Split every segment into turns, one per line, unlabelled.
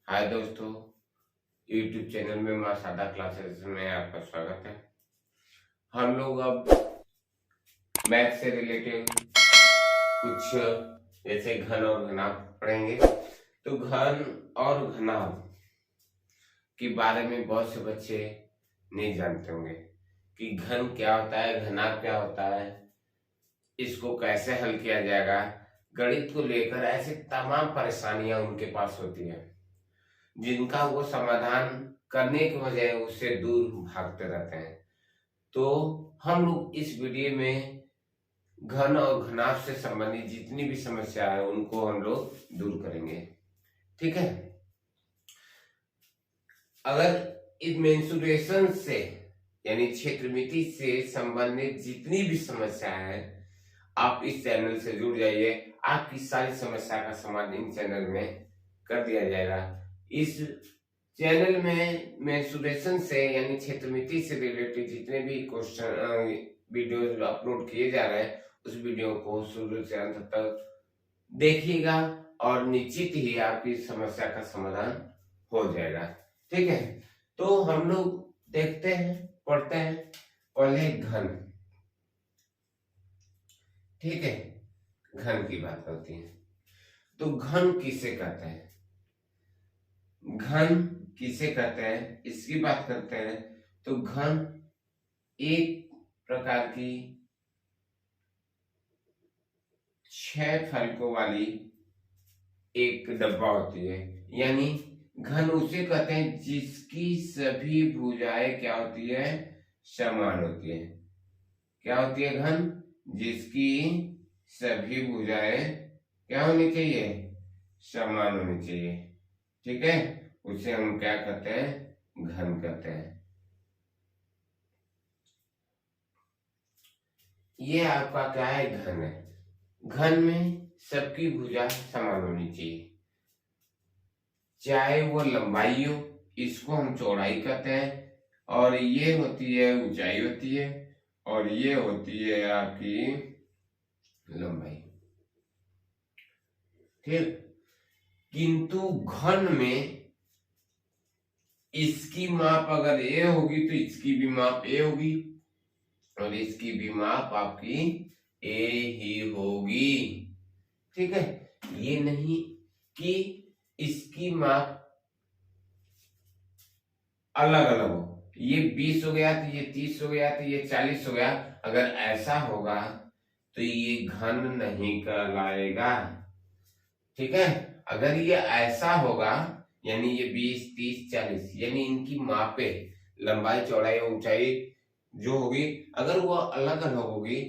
हाय दोस्तों, YouTube channel में माँ सादा क्लासेस में आपका स्वागत है। हम लोग अब मैथ से रिलेटेड कुछ जैसे घन और घनाभ पढ़ेंगे। तो घन और घनाभ के बारे में बहुत से बच्चे नहीं जानते होंगे कि घन क्या होता है, घनाभ क्या होता है, इसको कैसे हल किया जाएगा। गणित को लेकर ऐसे तमाम परेशानियां उनके पास होती है जिनका वो समाधान करने की बजाय उससे दूर भागते रहते हैं। तो हम लोग इस वीडियो में घन और घनाभ से संबंधित जितनी भी समस्या है उनको हम लोग दूर करेंगे। ठीक है। अगर इस मेंसुरेशन से यानी क्षेत्रमिति से संबंधित जितनी भी समस्या है आप इस चैनल से जुड़ जाइए। आपकी सारी समस्या का समाधान चैनल में कर दिया जाएगा। इस चैनल में मेंसुरेशन से यानी क्षेत्रमिति से रिलेटेड जितने भी क्वेश्चन वीडियोस अपलोड किए जा रहे हैं उस वीडियो को शुरू से अंत तक देखिएगा और निश्चित ही आपकी समस्या का समाधान हो जाएगा। ठीक है। तो हम लोग देखते हैं, पढ़ते हैं पहले घन। ठीक है, घन की बात होती है। तो घन किसे कहते हैं, घन किसे कहते हैं इसकी बात करते हैं। तो घन एक प्रकार की 6 फलकों वाली एक डब्बा होती है। यानी घन उसे कहते हैं जिसकी सभी भुजाएं क्या होती है, समान होती है। क्या होती है घन, जिसकी सभी भुजाएं क्या होनी चाहिए, समान होनी चाहिए। ठीक है, उसे हम क्या कहते हैं, घन कहते हैं। ये आपका क्या है, घन है। घन में सबकी भुजा समान होनी चाहिए, चाहे वो लंबाई हो, इसको हम चौड़ाई कहते हैं, और ये होती है ऊंचाई होती है, और ये होती है आपकी लंबाई। ठीक। किंतु घन में इसकी माप अगर ए होगी तो इसकी भी माप ए होगी, और इसकी भी माप आपकी ए ही होगी। ठीक है। ये नहीं कि इसकी माप अलग अलग हो, ये 20 हो गया तो ये 30 हो गया तो ये 40 हो गया। अगर ऐसा होगा तो ये घन नहीं कहलाएगा। ठीक है। अगर ये ऐसा होगा यानी ये 20 30 40 यानी इनकी मापे लंबाई चौड़ाई ऊंचाई जो होगी अगर वो अलग अलग होगी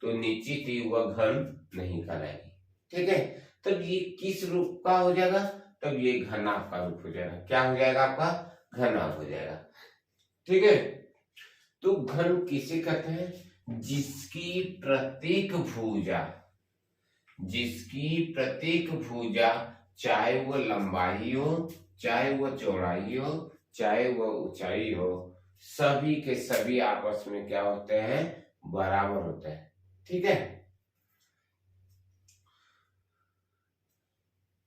तो निश्चित ही वह घन नहीं कहलाएगी। ठीक है। तब ये किस रूप का हो जाएगा, तब ये घनाभ का रूप हो जाएगा। क्या हो जाएगा आपका, घनाभ हो जाएगा। ठीक है। तो घन किसे कहते हैं, जिसकी प्रत्येक भुजा, जिसकी प्रत्येक भुजा चाहे वो लंबाई हो, चाहे वो चौड़ाई हो, चाहे वो ऊंचाई हो, सभी के सभी आपस में क्या होते हैं, बराबर होते हैं। ठीक है।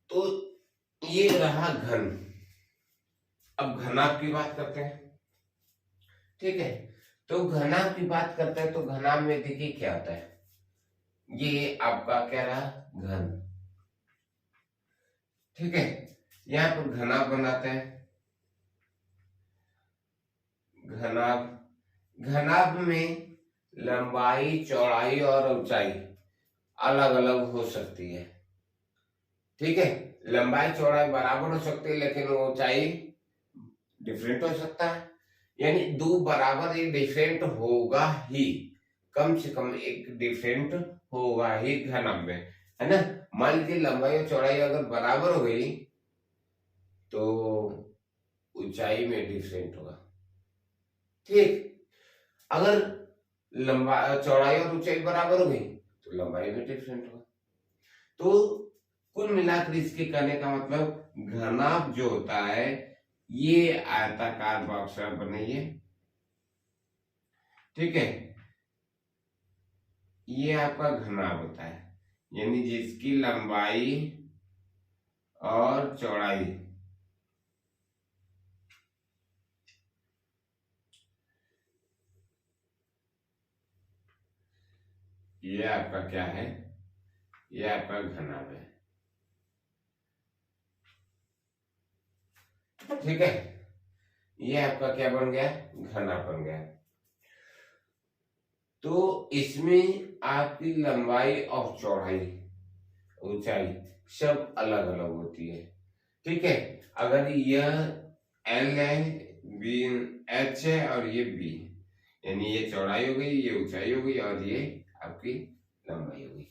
तो ये रहा घन। अब घनाभ की बात करते हैं। ठीक है। तो घनाभ की बात करते हैं तो घनाभ में देखिए क्या होता है, ये आपका क्या रहा, घन। ठीक है। यहां पर घनाभ बनाते हैं। घनाभ, घनाभ में लंबाई चौड़ाई और ऊंचाई अलग अलग हो सकती है। ठीक है। लंबाई चौड़ाई बराबर हो सकती है लेकिन ऊंचाई डिफरेंट हो सकता है। यानी दो बराबर एक डिफरेंट होगा ही, कम से कम एक डिफरेंट होगा ही घनाभ में, है ना। मान लीजिए लंबाई और चौड़ाई अगर बराबर हो गई तो ऊंचाई में डिफरेंट होगा। ठीक। अगर लंबा चौड़ाई और ऊंचाई बराबर हो गई तो लंबाई में डिफरेंट होगा। तो कुल मिलाकर इसके कहने का मतलब घनाभ जो होता है ये आयताकार बॉक्स बनाइए। ठीक है। ये आपका घनाभ होता है यानी जिसकी लंबाई और चौड़ाई ये आपका क्या है, ये आपका घनाभ है, ठीक है। ये आपका क्या बन गया, घनाभ बन गया। तो इसमें आपकी लंबाई और चौड़ाई, ऊंचाई सब अलग अलग होती है, ठीक है। अगर यह एल है, बी एच है और ये बी, यानी ये चौड़ाई हो गई, ये ऊंचाई हो गई और ये आपकी लंबाई हो गई।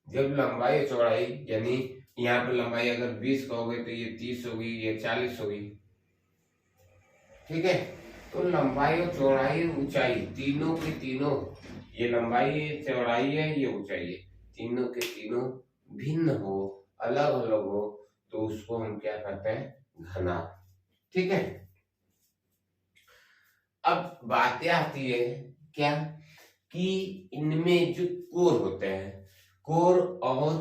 जब लंबाई और चौड़ाई, यानी यहाँ पे लंबाई अगर 20 कहोगे तो ये 30 होगी, ये 40 होगी, ठीक है। तो लंबाई और चौड़ाई ऊंचाई तीनों के तीनों, ये लंबाई है, चौड़ाई है, ये ऊंचाई है, तीनों के तीनों भिन्न हो, अलग अलग हो, तो उसको हम क्या कहते हैं, घनाभ, ठीक है। अब बातें आती है क्या, कि इनमें जो कोर होते हैं, कोर और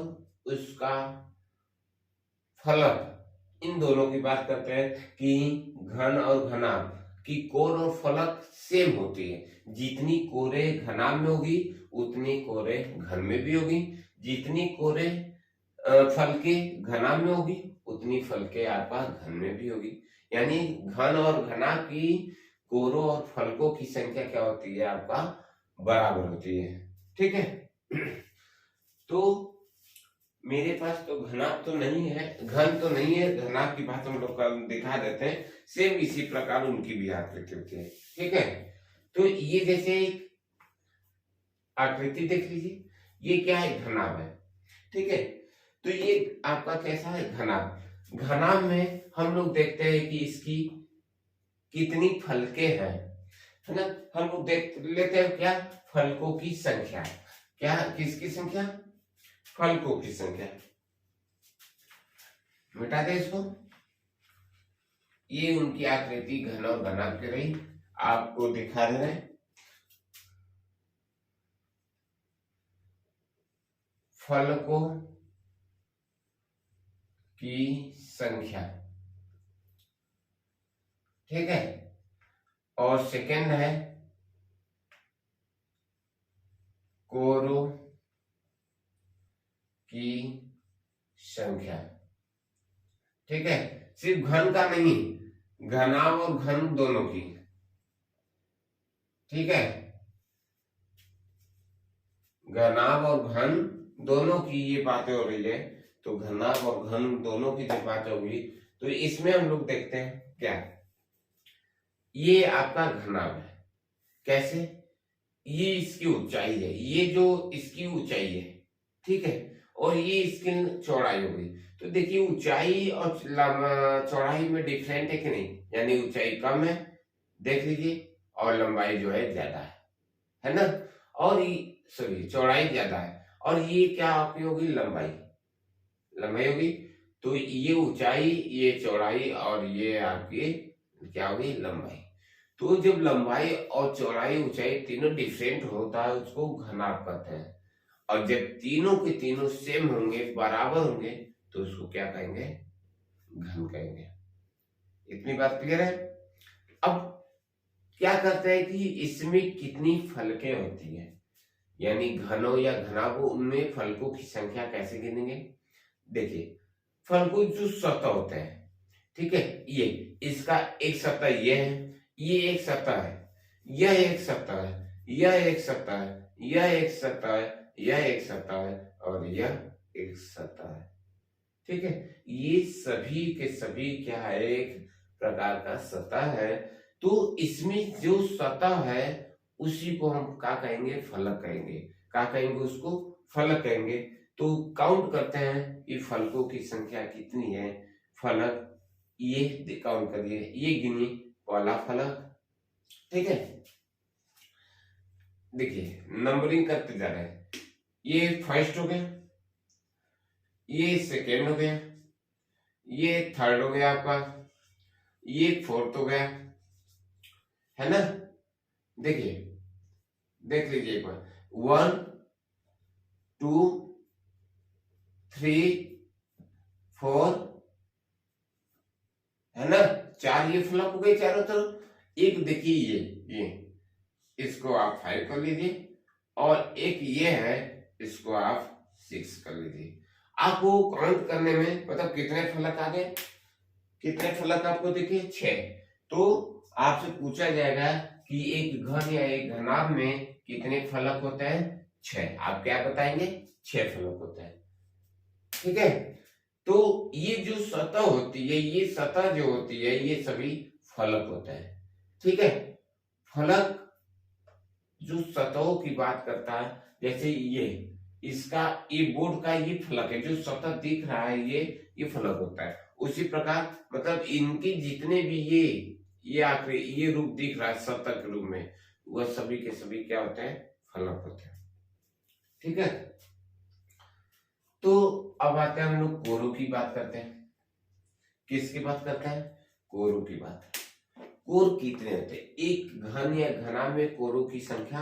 उसका फलक, इन दोनों की बात करते हैं कि घन और घनाभ की कोर और फलक सेम होती है। जितनी कोरे घनाभ में होगी उतनी कोरे घन में भी होगी, जितनी कोरे फलके घनाभ में होगी उतनी फलके आपका घन में भी होगी। यानी घन और घना की कोरों और फलकों की संख्या क्या होती है, आपका बराबर होती है, ठीक है। तो मेरे पास तो घनाभ तो नहीं है, घन तो नहीं है, घनाभ की बात हम लोग दिखा देते हैं। सेम इसी प्रकार उनकी भी आकृति होती है, ठीक है। तो ये जैसे आकृति देख लीजिए, ये क्या है, घनाभ है, ठीक है। तो ये आपका कैसा है, घनाभ। घनाभ में हम लोग देखते हैं कि इसकी कितनी फलके हैं, है ना। हम लोग देख लेते हैं क्या, फलकों की संख्या, क्या, किसकी संख्या, फलकों की संख्या। मिटा दे इसको, ये उनकी आकृति घन और घनाभ की रही, आपको दिखा दे रहे हैं। फलकों की संख्या, ठीक है। और सेकंड है कोरों की संख्या, ठीक है। सिर्फ घन का नहीं, घनाभ और घन दोनों की, ठीक है। घनाभ और घन दोनों की ये बातें हो रही है, तो घनाभ और घन दोनों की जब बात होगी तो इसमें हम लोग देखते हैं क्या, ये आपका घनाभ है, कैसे, ये इसकी ऊंचाई है, ये जो इसकी ऊंचाई है, ठीक है, और ये इसकी चौड़ाई हो गई। तो देखिए ऊंचाई और चौड़ाई में डिफरेंट है कि नहीं, यानी ऊंचाई कम है, देख लीजिए, और लंबाई जो है ज्यादा है ना। और सॉरी, चौड़ाई ज्यादा है, और ये क्या आपकी होगी, लंबाई, लंबाई होगी। तो ये ऊंचाई, ये चौड़ाई, और ये आपकी क्या होगी, लंबाई। तो जब लंबाई और चौड़ाई, ऊंचाई तीनों डिफरेंट होता है उसको घनाभ कहते हैं, और जब तीनों के तीनों सेम होंगे, बराबर होंगे, तो उसको क्या कहेंगे, घन कहेंगे। इतनी बात क्लियर है। अब क्या करते हैं कि इसमें कितनी फलकें होती है, यानी घनों या घनाभों, उनमें फलकों की संख्या कैसे गिनेंगे। देखिए फलकों जो सतह होते हैं, ठीक है, ये इसका एक सतह ये है, ये एक सतह है, यह एक सतह है, यह एक सतह है, यह एक सतह है, यह एक सतह है, और यह एक सतह है, ठीक है। ये सभी के सभी क्या है, एक प्रकार का सतह है। तो इसमें जो सतह है उसी को हम क्या कहेंगे, फलक कहेंगे। क्या कहेंगे उसको, फलक कहेंगे। तो काउंट करते हैं कि फलकों की संख्या कितनी है, फलक ये काउंट करिए, ये गिनिए, पहला फलक, ठीक है। देखिए नंबरिंग करते जा रहे हैं, ये फर्स्ट हो गया, ये सेकेंड हो गया, ये थर्ड हो गया आपका, ये फोर्थ हो गया, है ना। देखिए देख लीजिए एक बार, 1 2 3 4, है ना, 4 ये फलक हो गए चारों तरफ। एक देखिए ये इसको आप 5 कर लीजिए, और एक ये है, इसको आप 6 कर लीजिए। आपको काउंट करने में मतलब कितने फलक आ गए, कितने फलक आपको दिखे, 6। तो आपसे पूछा जाएगा कि एक घन या एक घनाभ में कितने फलक होते हैं, 6। आप क्या बताएंगे, 6 फलक होते हैं। ठीक है, तो ये जो सतह होती है, ये सतह जो होती है, ये सभी फलक होते हैं। ठीक है, फलक जो सतहों की बात करता है, जैसे इसका ये बोर्ड का ये फलक है, जो सतह दिख रहा है ये फलक होता है। उसी प्रकार मतलब इनके जितने भी ये आखिरी ये रूप दिख रहा है सतह के रूप में, वह सभी के सभी क्या होते हैं, फलक होते हैं। ठीक है, तो अब आते हैं हम लोग कोरों की बात करते हैं। किसकी बात करते हैं, कोरों की बात। कोर कितने होते हैं, एक घन या घनाभ में कोरों की संख्या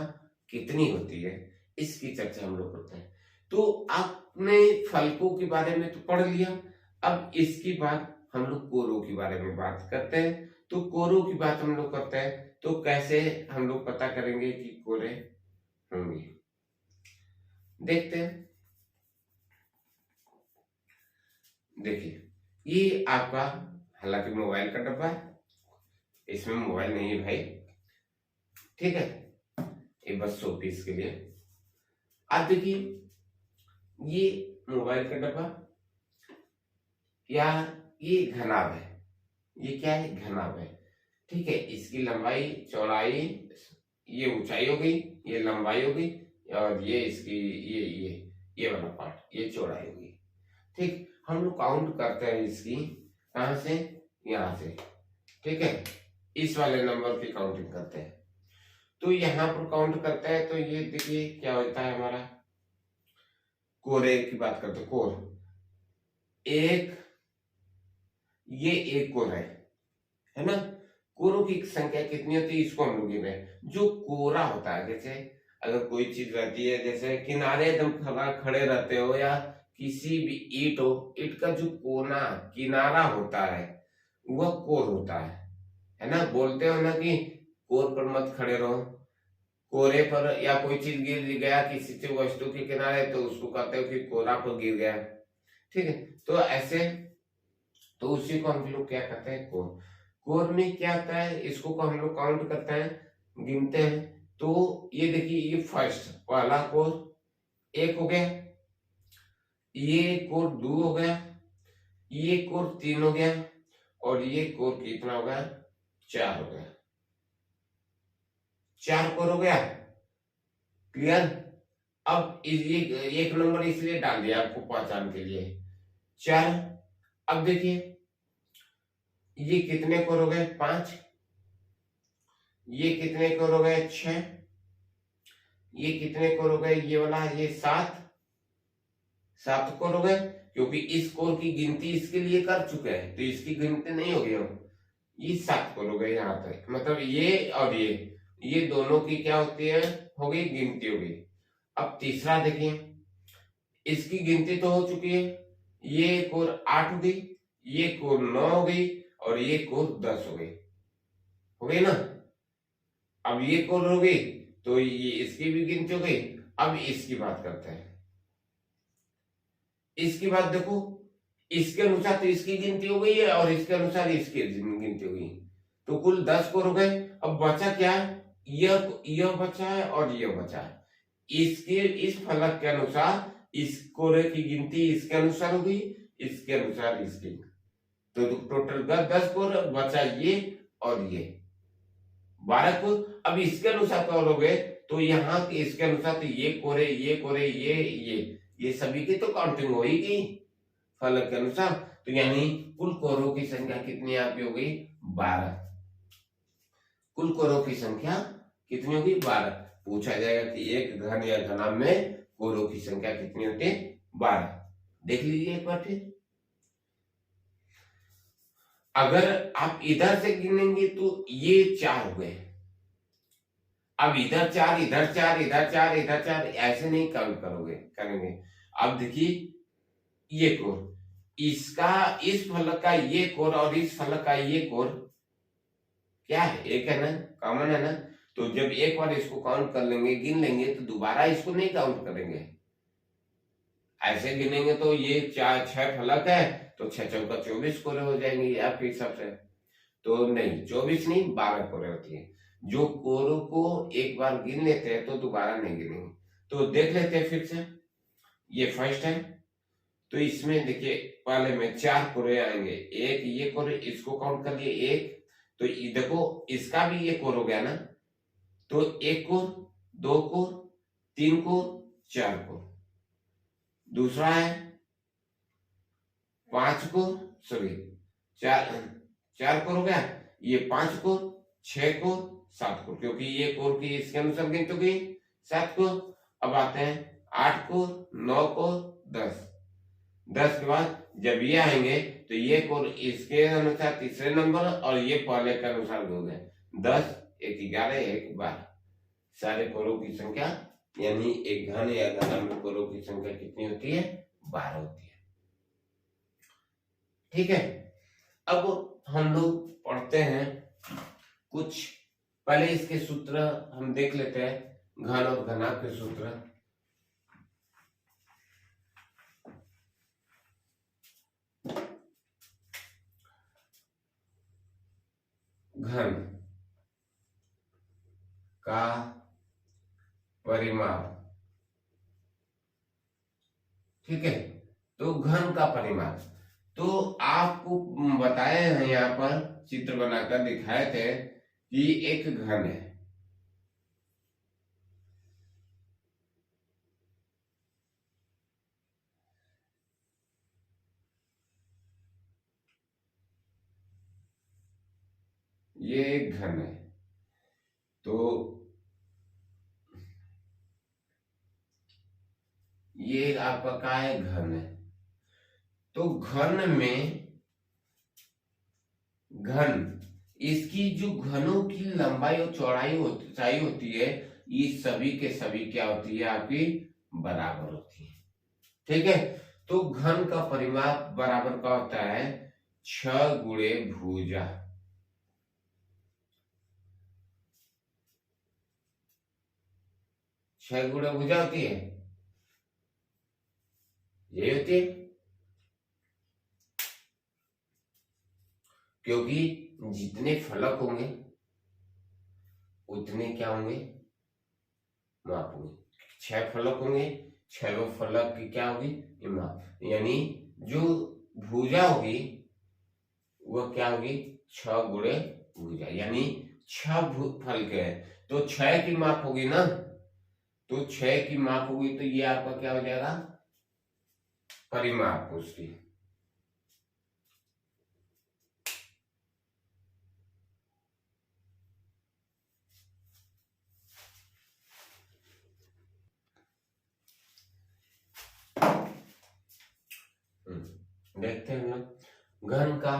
कितनी होती है, इसकी चर्चा हम लोग करते हैं। तो आपने फलकों के बारे में तो पढ़ लिया, अब इसकी बात हम लोग कोरों के बारे में बात करते हैं। तो कोरों की बात हम लोग करते हैं, तो कैसे हम लोग पता करेंगे कि कोरे होंगे, देखते हैं। देखिए, ये आपका हालांकि मोबाइल का डब्बा है, इसमें मोबाइल नहीं है भाई, ठीक है, ये बस 100 पीस के लिए। आप देखिए, ये मोबाइल का डब्बा या ये घनाभ है, ये क्या है, घनाभ है। ठीक है, इसकी लंबाई चौड़ाई, ये ऊंचाई हो गई, ये लंबाई हो गई, और ये इसकी ये वाला पार्ट ये चौड़ाई होगी। ठीक, हम लोग काउंट करते हैं इसकी, कहां से, यहां से। ठीक है, इस वाले नंबर की काउंटिंग करते हैं। तो यहां पर काउंट करते हैं, तो ये देखिए क्या होता है हमारा, कोरे की बात करते हैं। कोर एक, ये एक कोर है ना। कोरों की संख्या कितनी होती है, इसको हम लोग गिन रहे हैं। जो कोरा होता है, जैसे अगर कोई चीज रहती है, जैसे किनारे एकदम खड़े रहते हो, या किसी भी ईंट हो, ईंट का जो कोना किनारा होता है वह कोर होता है ना। बोलते हो ना कि कोर पर मत खड़े रहो, कोरे पर, या कोई चीज गिर गया किसी वस्तु के किनारे, तो उसको कहते हो कि कोरा पर गिर गया। ठीक है, तो ऐसे, तो उसी को हम लोग क्या कहते हैं, कोर। कोर में क्या होता है, इसको को हम लोग काउंट करते हैं, गिनते हैं। तो ये देखिए, ये फर्स्ट वाला कोर 1 हो गया, ये कोर 2 हो गया, ये कोर 3 हो गया, और ये कोर कितना हो गया, 4 हो गया। 4 कोर हो गया, क्लियर। अब ये 1 नंबर इसलिए डाल दिया आपको पहचान के लिए, 4। अब देखिए, ये कितने कोर हो गए, 5। ये कितने कोर हो गए, 6। ये कितने कोर हो गए, ये वाला, ये 7 कोर हो गए, क्योंकि इस कोर की गिनती इसके लिए कर चुके हैं, तो इसकी गिनती नहीं होगी हम। ये 7 कोर हो गए यहाँ तक, मतलब ये और ये दोनों की क्या होती है, हो गई, गिनती हो गई। अब तीसरा देखिए, इसकी गिनती तो हो चुकी है, ये कोर 8 हो गई, ये कोर 9 हो गई, और ये कोर 10 हो गई ना। अब ये कोर हो गई, तो ये इसकी भी गिनती हो गई। अब इसकी बात करते हैं, इसकी बात देखो, इसके अनुसार तो इसकी गिनती हो गई है, और इसके अनुसार इसकी गिनती हो गई, तो कुल 10 कोर हो गए। अब बचा क्या, यह बचा है और यह बचा है। इसके इस फलक के अनुसार इस कोरे की गिनती इसके अनुसार होगी, इसके अनुसार इसकी, तो टोटल 10 कोर बचा, ये और ये 12 कोर। अब इसके अनुसार तो हो गए, तो यहाँ के इसके अनुसार तो ये कोरे, ये कोरे, ये सभी की तो काउंटिंग हो ही गई फलक के अनुसार। तो यानी कुल कोरों की संख्या कितनी आपकी हो गई, 12। कुल कोरों की संख्या कितनी होगी, 12। पूछा जाएगा कि एक घन या घनाभ में कोरों की संख्या कितनी होती है, 12। देख लीजिए एक बार फिर, अगर आप इधर से गिनेंगे तो ये 4 हो गए। अब इधर 4, इधर 4, इधर 4, इधर 4, ऐसे नहीं काउंट करेंगे। अब देखिए, ये कोर, इसका, इस फलक का ये कोर और इस फलक का ये कोर क्या है, एक है ना, कॉमन है ना। तो जब एक बार इसको काउंट कर लेंगे, गिन लेंगे, तो दोबारा इसको नहीं काउंट करेंगे। ऐसे गिनेंगे तो ये 6 फलक है, तो 6 चौका 24 कोरे हो जाएंगे आपके हिसाब से। तो नहीं, 24 नहीं, 12 कोरे होती है। जो कोरों को एक बार गिन लेते हैं तो दोबारा नहीं गिनेंगे। तो देख लेते हैं फिर से। ये फर्स्ट है, तो इसमें देखिए पहले में 4 कोरे आएंगे। एक ये कोरे, इसको काउंट कर लिए 1, तो देखो इसका भी ये कोर हो गया ना। तो 1 कोर, 2 कोर, 3 कोर, 4 कोर। दूसरा है 5 कोर, सॉरी 4 कोर हो गया। ये 5 कोर, 6 कोर, 7 कोर, क्योंकि ये कोर की इसके अनुसार गिन तो गई 7 कोर। अब आते हैं 8 कोर, 9 कोर, 10। 10 के बाद जब ये आएंगे तो ये कोर इसके अनुसार तीसरे नंबर, और ये पहले के अनुसार हो गए 10, 1 11, 1 12। सारे कोरों की संख्या, यानी एक घन या घन में कोरों की संख्या कितनी होती है? 12 होती है। ठीक है, अब हम लोग पढ़ते हैं कुछ। पहले इसके सूत्र हम देख लेते हैं, घन और घनाभ के सूत्र। घन का परिमाप, ठीक है। तो घन का परिमाप, तो आपको बताए हैं, यहाँ पर चित्र बनाकर दिखाए थे कि एक घन है। ये एक घन है, तो ये आपका क्या है? घन है। तो घन में, घन इसकी जो घनों की लंबाई और चौड़ाई ऊंचाई होती है, ये सभी के सभी क्या होती है? आपकी बराबर होती है। ठीक है, तो घन का परिमाप बराबर का होता है 6 गुणे भुजा। छह गुणे भुजा होती है, ये होती है, क्योंकि जितने फलक होंगे उतने क्या होंगे? माप होंगे। 6 फलक होंगे, 6 फलक की क्या होगी? माप, यानी जो भुजा होगी वह क्या होगी? 6 गुणे भुजा, यानी 6 फलक है, तो 6 की माप होगी ना। तो 6 की माप होगी, तो ये आपका क्या हो जाएगा? परिमाप उसकी। देखते हैं ना, घन का,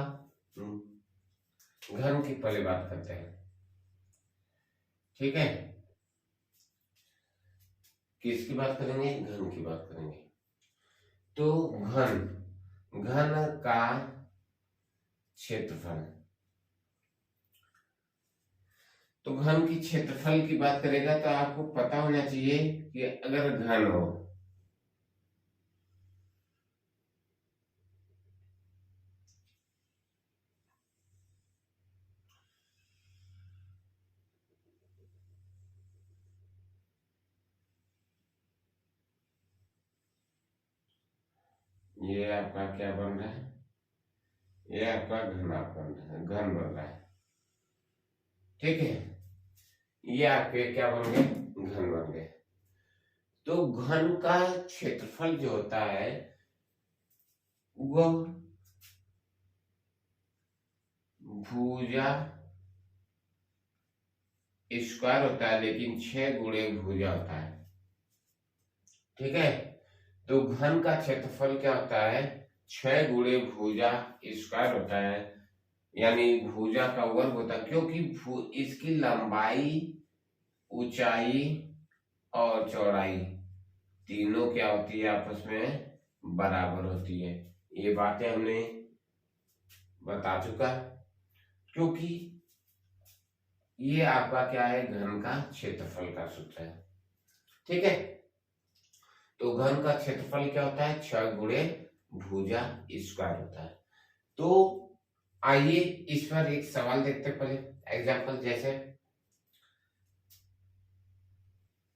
घन की पहले बात करते हैं। ठीक है, किसकी बात करेंगे? घन की बात करेंगे। तो घन, घन का क्षेत्रफल, तो घन की क्षेत्रफल की बात करेगा तो आपको पता होना चाहिए कि अगर घन हो, ये आपका क्या बन रहा है? ये आपका घनाभ बन रहा है, घन बन रहा है। ठीक है, ये आपके क्या बन गए? घन बन गए। तो घन का क्षेत्रफल जो होता है वह भुजा स्क्वायर होता है, लेकिन 6 गुणे भुजा होता है। ठीक है, तो घन का क्षेत्रफल क्या होता है? 6 गुणे भुजा स्क्वायर होता है, यानी भुजा का वर्ग होता है, क्योंकि इसकी लंबाई, ऊंचाई और चौड़ाई तीनों क्या होती है? आपस में बराबर होती है। ये बातें हमने बता चुका, क्योंकि ये आपका क्या है, घन का क्षेत्रफल का सूत्र है। ठीक है, तो घन का क्षेत्रफल क्या होता है, 6 गुणे भुजा स्क्वायर होता है। तो आइए इस पर एक सवाल देखते हैं पहले एग्जांपल। जैसे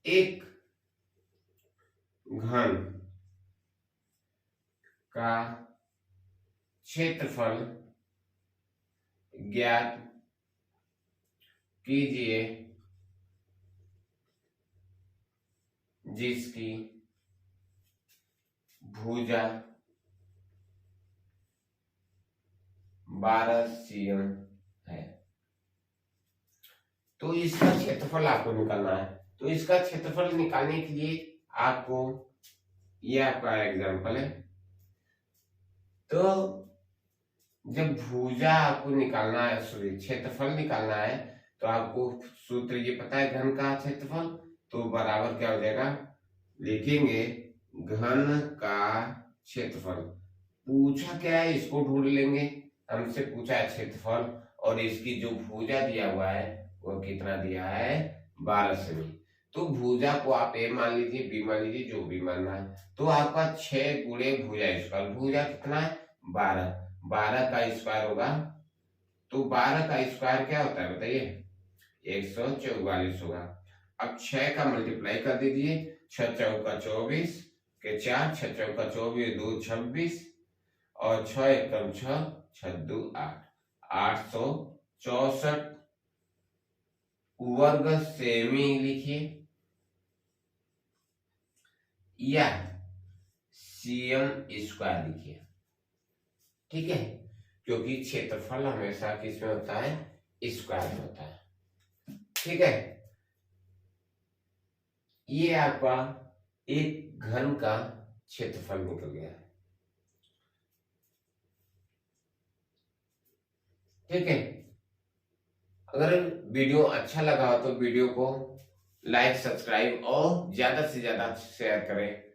एक घन का क्षेत्रफल ज्ञात कीजिए जिसकी भुजा 12 cm है। तो इसका क्षेत्रफल आपको निकालना है। तो इसका क्षेत्रफल निकालने के लिए आपको, ये आपका एग्जांपल है, तो जब भुजा आपको निकालना है, सॉरी क्षेत्रफल निकालना है, तो आपको सूत्र ये पता है घन का क्षेत्रफल, तो बराबर क्या हो जाएगा, लिखेंगे घन का क्षेत्रफल। पूछा क्या है, इसको ढूंढ लेंगे, हमसे पूछा है क्षेत्रफल, और इसकी जो भुजा दिया हुआ है वो कितना दिया है, 12 सेमी। तो भुजा को आप ए मान लीजिए, बी मान लीजिए, जो भी मानना है। तो आपका 6 गुणे भुजा स्क्वायर, भुजा कितना है 12, 12 का स्क्वायर होगा। तो 12 का स्क्वायर क्या होता है बताइए, 144 होगा। अब 6 का मल्टीप्लाई कर दीजिए, 6 चौका 24 के 4, 6 चौका 24, 2 26, और 6 एकम 6, 6 2 8, 864 वर्ग सेमी लिखिए, या सीएम स्क्वायर लिखिए। ठीक है, क्योंकि क्षेत्रफल हमेशा किसमें होता है, स्क्वायर में होता है। ठीक है, ये आपका एक घन का क्षेत्रफल निकल गया है। ठीक है, अगर वीडियो अच्छा लगा हो तो वीडियो को लाइक, सब्सक्राइब और ज्यादा से ज्यादा शेयर करें।